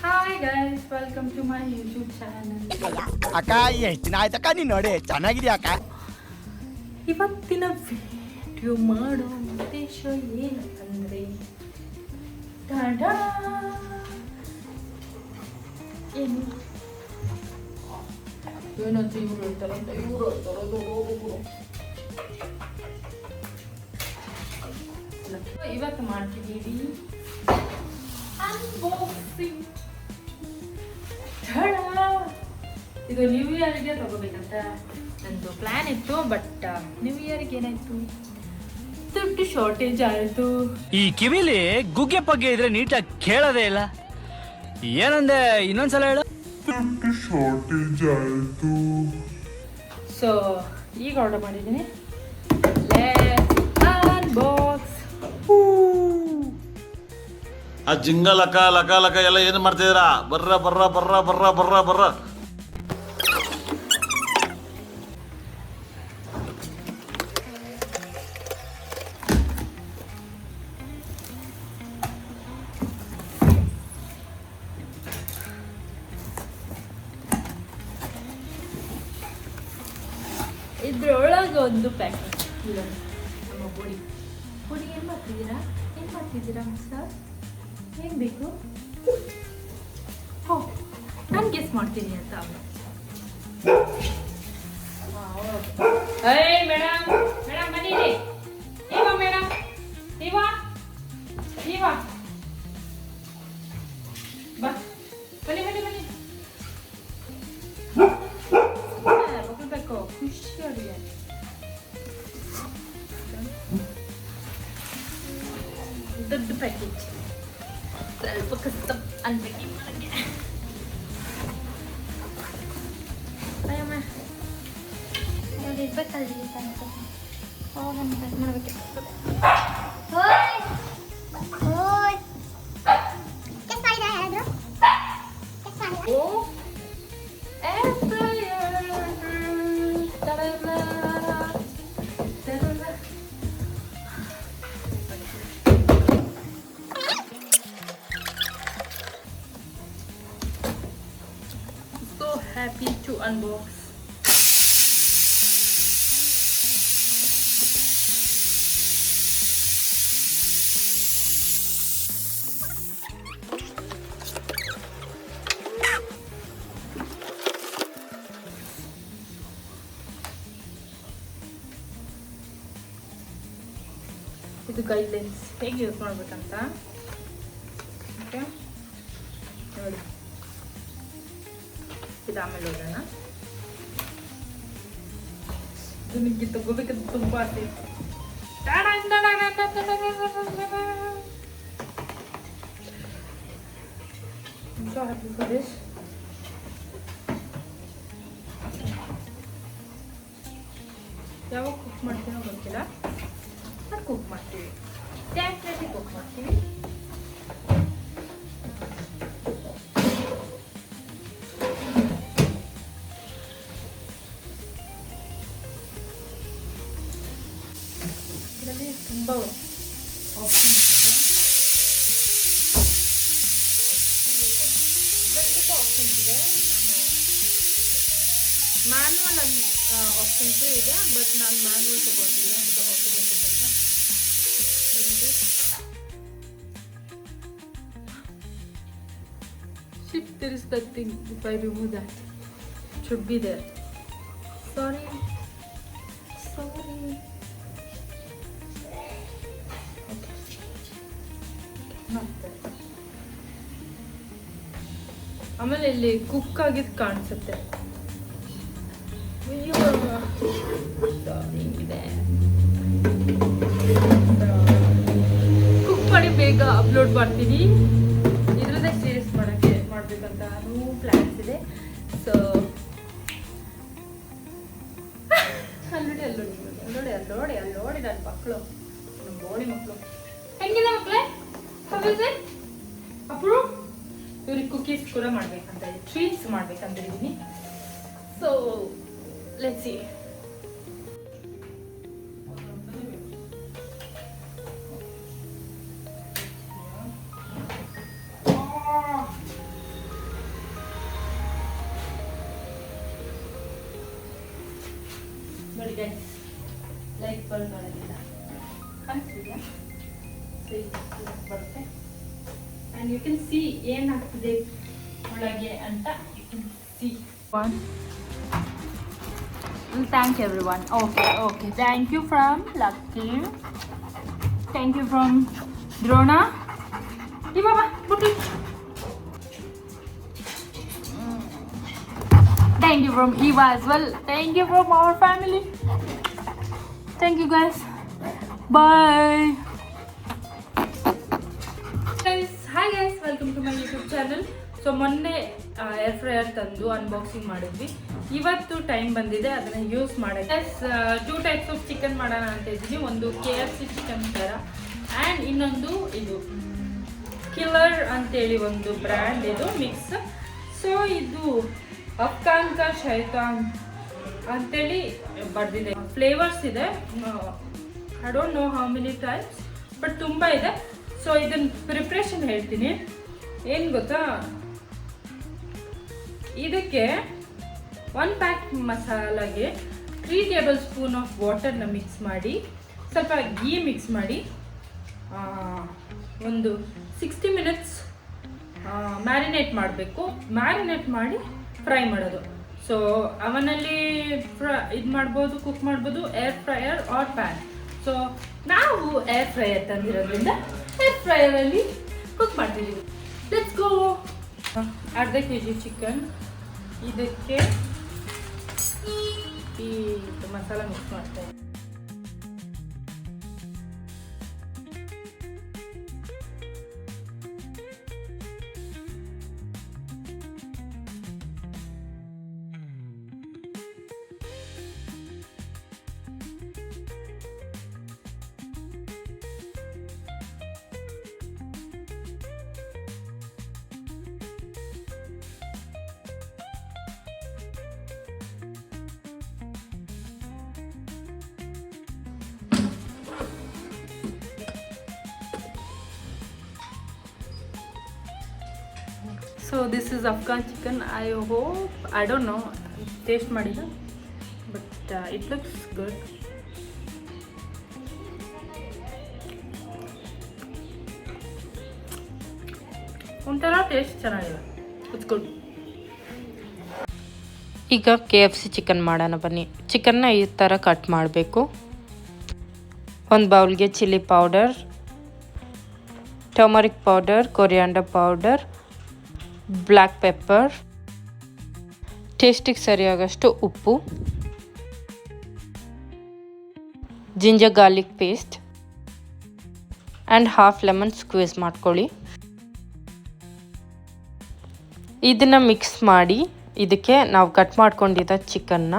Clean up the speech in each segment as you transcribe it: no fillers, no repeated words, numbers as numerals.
Hi guys, welcome to my YouTube channel. ಅಕ್ಕ ಎಷ್ಟು ದಿನ ಆಯ್ತಕ್ಕ ನೀನು ನೋಡಿ ಚೆನ್ನಾಗಿದ್ಯಾ ಅಕ್ಕ. ಇವತ್ತಿನ ವಿಡಿಯೋ ಮಾಡೋ ಉದ್ದೇಶ ಏನಂತಂದ್ರೆ ಏನು ಏನಂತ ಇವ್ರು ಹೇಳ್ತಾರಂತ ಇವತ್ತು ಮಾಡ್ತಿದ್ದೀವಿ ಅನ್ಬಾಕ್ಸಿಂಗ್. ಇದು ನ್ಯೂ ಇಯರ್ಗೆ ತಗೋಬೇಕಂತ ನಂದು ಪ್ಲಾನ್ ಇತ್ತು, ಬಟ್ ನ್ಯೂ ಇಯರ್ಗೆ ಏನಾಯ್ತು, ದುಡ್ಡು ಶಾರ್ಟೇಜ್ ಆಯಿತು. ಈ ಕಿವಿಲಿ ಗುಗ್ಗೆ ಪಗ್ಗೆ ಇದ್ರೆ ನೀಟಾಗಿ ಕೇಳೋದೇ ಇಲ್ಲ. ಏನಂದೆ ಇನ್ನೊಂದ್ಸಲ ಹೇಳು. ದುಡ್ಡು ಶಾರ್ಟೇಜ್ ಆಯಿತು. ಸೊ ಈಗ ಆರ್ಡರ್ ಮಾಡಿದ್ದೀನಿ. ಅನ್ಬಾಕ್ಸ್. ಆ ಜಿಂಗ ಲಕ ಲಕ ಲಕ ಎಲ್ಲ ಏನು ಮಾಡ್ತಿದ್ದೀರಾ? ಬರ್ರ ಬರ್ರ ಬರ್ರ ಬರ್ರ ಬರ್ರ ಬರ್ರ. ಇದ್ರೊಳಗೆ ಒಂದು ಪ್ಯಾಕೆಟ್ ಇಲ್ಲ. ನಮ್ಮ ಪುಡಿ ಏನು ಮಾಡ್ತಿದ್ದೀರಾ ಸರ್? ಏನು ಬೇಕು? ಹೋ, ನಾನು ಗೆಸ್ ಮಾಡ್ತೀನಿ ಅಂತ. ಏಯ್ ಮೇಡಮ್ ಬನ್ನಿರಿ. ಮೇಡಮ್ ಬಾ, ಬನ್ನಿ ಹೋಗ್ಬೇಕು. ಖುಷಿ ಅಡುಗೆ ದೊಡ್ಡ ಪ್ಯಾಕೇಜ್, ಸ್ವಲ್ಪ ಕಷ್ಟ ಅನ್ಬೇಕು ನನಗೆ. ಅಯ್ಯಮ್ಮ ಇರ್ಬೇಕಲ್ರಿ ಮಾಡಬೇಕಿತ್ತು. Happy to unbox. ಇದು ಗೈಡ್ಲೈನ್ಸ್ ಹೇಗೆ ಯೂಸ್ ಮಾಡ್ಬೇಕಂತ. ಓಕೆ ನೋಡಿ, ಇದು ಆಮೇಲೆ ಹೋಗೋಣ. ನಿಮಗೆ ತಗೋಬೇಕಂತ ತುಂಬ ಆಸೆ ಇತ್ತು. Happy for this. ಯಾವಾಗ ಕುಕ್ ಮಾಡ್ತೀನೋ ಗೊತ್ತಿಲ್ಲ, ಅದು ಕುಕ್ ಮಾಡ್ತೀವಿ, ಡೆಫಿನೆಟ್ಲಿ ಕುಕ್ ಮಾಡ್ತೀವಿ. ತುಂಬ ಆಪ್ಷನ್ಸ್ ಇದೆ. ಮ್ಯಾನ್ಯಲ್ ಆಪ್ಷನ್ಸು ಇದೆ, ಬಟ್ ನಾನು ಮ್ಯಾನ್ಯಲ್ ತಗೊಂಡಿಲ್ಲ, ಇದು ಆಟೋಮೆಟಿಕ್ ಅಂತ. Shift, there is that thing. If I remove that, it should be there. Sorry. ಆಮೇಲೆ ಇಲ್ಲಿ ಕುಕ್ ಆಗಿದ್ದು ಕಾಣಿಸುತ್ತೆ. ಕುಕ್ ಮಾಡಿ ಬೇಗ ಅಪ್ಲೋಡ್ ಮಾಡ್ತೀನಿ. ಇದ್ರದ್ದೇ ಸೀರೀಸ್ ಮಾಡ್ಬೇಕಂತ ಪ್ಲಾನ್ಸ್ ಇದೆ. ಸೊ ಅಲ್ಲೋಡಿ ನನ್ನ ಮಕ್ಕಳು, ನಮ್ಮ ಬೋಡಿ ಮಕ್ಕಳು ಹೆಂಗಿದೆ ಮಕ್ಕಳೇ? ಅಪ್ರೂ ಇವ್ರಿಗೆ ಕುಕೀಸ್ ಕೂಡ ಮಾಡ್ಬೇಕಂತ, ಟ್ರೀಟ್ಸ್ ಮಾಡ್ಬೇಕಂತ ಇದ್ದೀನಿ. So let's see. Guys, light ಬರೋದಿಲ್ಲ, ಕಾಣಿಸ್ತಿದೆಯಾ? ಸೊ ಬರುತ್ತೆ ಆ್ಯಂಡ್ ಯು ಕ್ಯಾನ್ ಸಿ ಏನಾಗ್ತಿದೆ ಒಳಗೆ ಅಂತ. You can see one. Thank you everyone. Okay. Thank you from Lucky. Thank you from Drona. Hey Baba, put it. Thank you from Eva as well. Thank you from our family. Thank you guys. Bye. Hi guys, welcome to my YouTube channel. So ಮೊನ್ನೆ air fryer ತಂದು unboxing ಮಾಡಿದ್ವಿ. ಇವತ್ತು time ಬಂದಿದೆ ಅದನ್ನು use ಮಾಡೋಕ್ಕೆ. 2 types of chicken ಮಾಡೋಣ ಅಂತ ಇದ್ದೀನಿ. ಒಂದು KFC ಚಿಕನ್ ಥರ ಆ್ಯಂಡ್ ಇನ್ನೊಂದು ಇದು ಕಿಲ್ಲರ್ ಅಂತೇಳಿ ಒಂದು ಬ್ರ್ಯಾಂಡ್, ಇದು ಮಿಕ್ಸ್. ಸೊ ಇದು ಅಫ್ಘಾನ್ ಕಾ ಶೈತಾನ್ ಅಂತೇಳಿ ಬರ್ದಿದೆ. ಫ್ಲೇವರ್ಸ್ ಇದೆ, I don't know how many types, but ತುಂಬ ಇದೆ. ಸೊ ಇದನ್ನ ಪ್ರಿಪ್ರೇಷನ್ ಹೇಳ್ತೀನಿ. ಏನು ಗೊತ್ತಾ, ಇದಕ್ಕೆ 1 ಪ್ಯಾಕ್ ಮಸಾಲಾಗೆ 3 ಟೇಬಲ್ ಸ್ಪೂನ್ ಆಫ್ ವಾಟರ್ನ ಮಿಕ್ಸ್ ಮಾಡಿ, ಸ್ವಲ್ಪ ಗೀ ಮಿಕ್ಸ್ ಮಾಡಿ, ಒಂದು 60 ಮಿನಿಟ್ಸ್ ಮ್ಯಾರಿನೇಟ್ ಮಾಡಬೇಕು. ಮ್ಯಾರಿನೇಟ್ ಮಾಡಿ ಫ್ರೈ ಮಾಡೋದು. ಸೊ ಅವನಲ್ಲಿ ಇದು ಮಾಡ್ಬೋದು, ಕುಕ್ ಮಾಡ್ಬೋದು, air fryer or pan. So ನಾವು ಏರ್ ಫ್ರೈಯರ್ ತಂದಿರೋದ್ರಿಂದ ಏರ್ ಫ್ರೈಯರಲ್ಲಿ ಕುಕ್ ಮಾಡ್ತಿದ್ದೀವಿ. Let's go. ಅರ್ಧ kg ಚಿಕನ್, ಇದಕ್ಕೆ ಈ ಮಸಾಲ ಮಿಕ್ಸ್ ಮಾಡ್ತೇವೆ. So this is Afghan chicken. I hope, I don't know, taste ಮಾಡಿಲ್ಲ, ಬಟ್ ಇಟ್ ಲುಕ್ಸ್ ಗುಡ್. ಒಂಥರ ಟೇಸ್ಟ್ ಚೆನ್ನಾಗಿದೆ, ಇಟ್ಸ್ ಗುಡ್. ಈಗ KFC ಚಿಕನ್ ಮಾಡೋಣ ಬನ್ನಿ. ಚಿಕನ್ನ ಈ ಥರ ಕಟ್ ಮಾಡಬೇಕು. ಒಂದು ಬೌಲ್ಗೆ chilli powder, turmeric powder, coriander powder, black pepper, ಟೇಸ್ಟಿಗೆ ಸರಿಯಾಗಷ್ಟು ಉಪ್ಪು, ginger garlic paste and half lemon squeeze ಮಾಡ್ಕೊಳ್ಳಿ. ಇದನ್ನು ಮಿಕ್ಸ್ ಮಾಡಿ ಇದಕ್ಕೆ ನಾವು ಕಟ್ ಮಾಡ್ಕೊಂಡಿದ್ದ ಚಿಕನ್ನ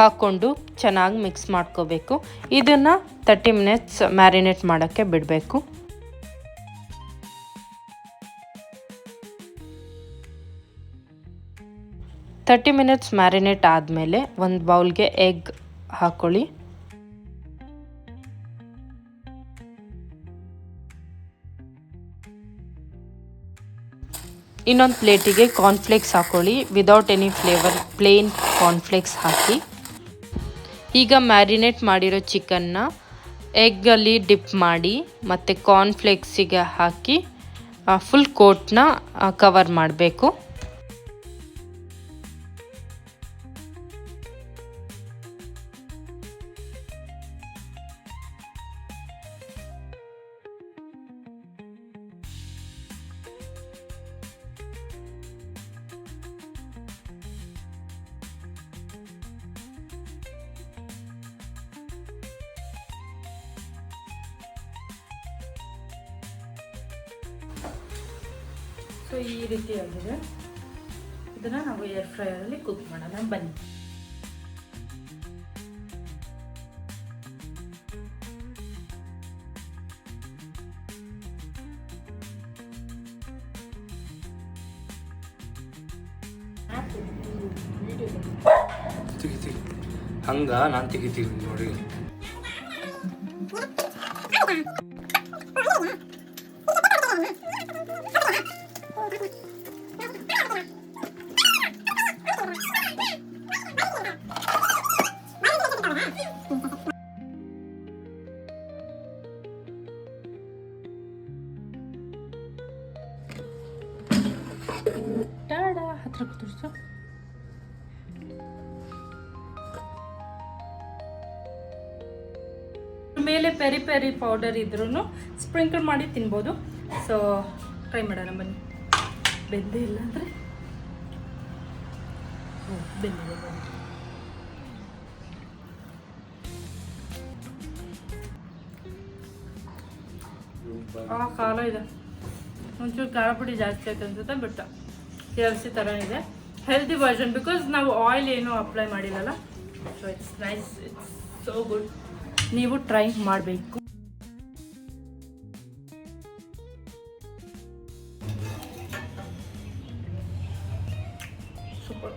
ಹಾಕ್ಕೊಂಡು ಚೆನ್ನಾಗಿ ಮಿಕ್ಸ್ ಮಾಡ್ಕೋಬೇಕು. ಇದನ್ನು 30 ಮಿನಿಟ್ಸ್ ಮ್ಯಾರಿನೇಟ್ ಮಾಡೋಕ್ಕೆ ಬಿಡಬೇಕು. 30 ಮಿನಿಟ್ಸ್ ಮ್ಯಾರಿನೇಟ್ ಆದಮೇಲೆ ಒಂದು ಬೌಲ್ಗೆ ಎಗ್ ಹಾಕ್ಕೊಳ್ಳಿ. ಇನ್ನೊಂದು ಪ್ಲೇಟಿಗೆ ಕಾರ್ನ್ಫ್ಲೇಕ್ಸ್ ಹಾಕ್ಕೊಳ್ಳಿ. Without any flavour, plain cornflakes ಹಾಕಿ. ಈಗ ಮ್ಯಾರಿನೇಟ್ ಮಾಡಿರೋ ಚಿಕನ್ನ ಎಗ್ಗಲ್ಲಿ ಡಿಪ್ ಮಾಡಿ ಮತ್ತು ಕಾರ್ನ್ಫ್ಲೇಕ್ಸಿಗೆ ಹಾಕಿ ಫುಲ್ ಕೋಟ್ನ ಕವರ್ ಮಾಡಬೇಕು. ಸೊ ಈ ರೀತಿಯಾಗಿದೆ. ಇದನ್ನು ನಾವು ಏರ್ ಫ್ರೈಯರಲ್ಲಿ ಕುಕ್ ಮಾಡೋಣ ಬನ್ನಿ. ಹಂಗ ನಾನು ತೆಗಿತೀವಿ ನೋಡಿ. ಹತ್ರ ತೋರಿಸು. ಮೇಲೆ ಪೆರಿ ಪೆರಿ ಪೌಡರ್ ಇದ್ರೂ ಸ್ಪ್ರಿಂಕಲ್ ಮಾಡಿ ತಿನ್ಬೋದು. ಸೊ ಟ್ರೈ ಮಾಡೋಣ ಬನ್ನಿ. ಬೆಂದೇ ಇಲ್ಲ ಅಂದರೆ ಬೆಂದಿದೆ ಬನ್ನಿ. ಖಾರ ಇದೆ, ಒಂಚೂರು ಖಾರ ಪುಡಿ ಜಾಸ್ತಿ ಆಯ್ತು ಅನ್ಸುತ್ತೆ. ಬಟ್ KFC ಥರ ಇದೆ, ಹೆಲ್ದಿ ವರ್ಷನ್, ಬಿಕಾಸ್ ನಾವು ಆಯಿಲ್ ಏನೂ ಅಪ್ಲೈ ಮಾಡಿಲ್ಲಲ್ಲ. So it's nice, it's so good. ನೀವು ಟ್ರೈ ಮಾಡಬೇಕು. ಸೂಪರ್.